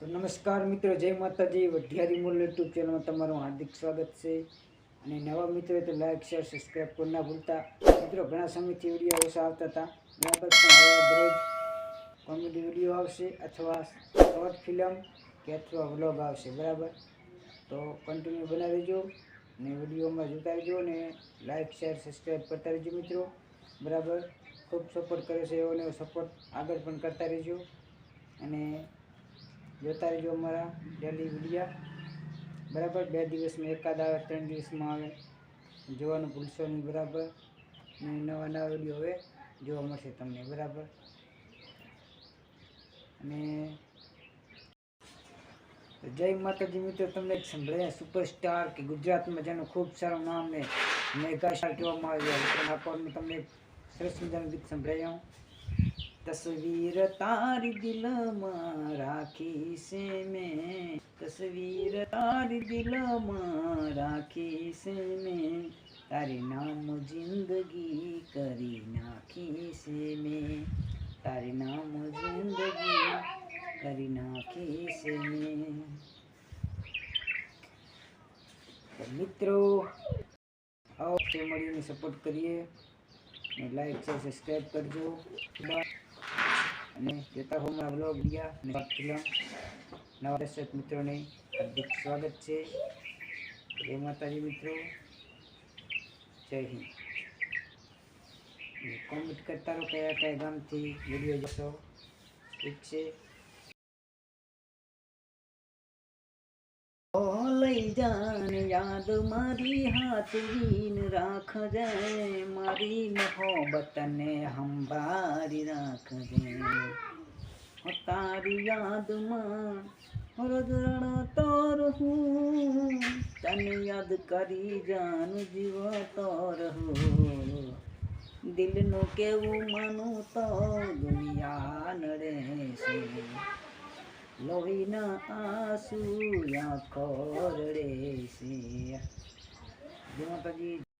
તો નમસ્કાર મિત્રો, જય માતાજી. વઢિયારી મૂળ યુટ્યુબ ચેનલમાં તમારું હાર્દિક સ્વાગત છે. અને નવા મિત્રો તો લાઈક શેર સબસ્ક્રાઈબ કરી ના ભૂલતા. મિત્રો ઘણા સમયથી વિડીયો ઓછા આવતા હતા, બરાબર, પણ હવે દરરોજ કોમેડી વિડીયો આવશે અથવા શોર્ટ ફિલ્મ કે અથવા વ્લોગ આવશે, બરાબર. તો કન્ટિન્યુ બનાવી રહેજો અને વિડીયોમાં જોતા રહેજો અને લાઈક શેર સબસ્ક્રાઈબ કરતા રહેજો મિત્રો, બરાબર. ખૂબ સપોર્ટ કરે છે એવો ને સપોર્ટ આગળ પણ કરતા રહેજો અને જોતા રહેજો અમારા ડેલી વિડીયા, બરાબર. 2 દિવસમાં એકાદ આવે, 3 દિવસમાં આવે, જોવાનું ભૂલશો નહીં, બરાબર. અને નવા નવા વિડીયો હવે જોવા મળશે તમને, બરાબર. અને જય માતાજી મિત્રો, તમને એક સંભળાયા સુપરસ્ટાર કે ગુજરાતમાં જેનું ખૂબ સારું નામ ને મેગા સ્ટાર કહેવામાં આવે છે, આપણને તમને સરસ મજાનું ગીત સંભળાયું. तस्वीर तारी दिल में राखी से मैं, तस्वीर तारी दिल में राखी से मैं, तारे नाम जिंदगी करी नाखी से मैं, तारे नाम जिंदगी करी नाखी से मैं. મિત્રો આવો મળીને સપોર્ટ કરીએ, લાઈક છે સબસ્ક્રાઈબ કરજો અને જોતા હો મારા બ્લોગ વિડીયા અને ફિલ્મ. નવા દર્શક મિત્રોને હાર્દિક સ્વાગત છે. જય માતાજી મિત્રો, જય હિન્દ. કોમેન્ટ કરતા રહો કયા કયા ગામથી વિડીયો જોશો, ઠીક છે. લઈ જાન યાદ મારી હાથવીન રાખજે, મારી મોહબ્બતને સંભાળી રાખજે. તારી યાદમાં રોજ રડતો રહું, તને યાદ કરી જાન જીવતો રહું. દિલનું કેવું માનું તો દુનિયા નડે છે, લોહીના આંસુ આંખો રડે છે. જય માતાજી.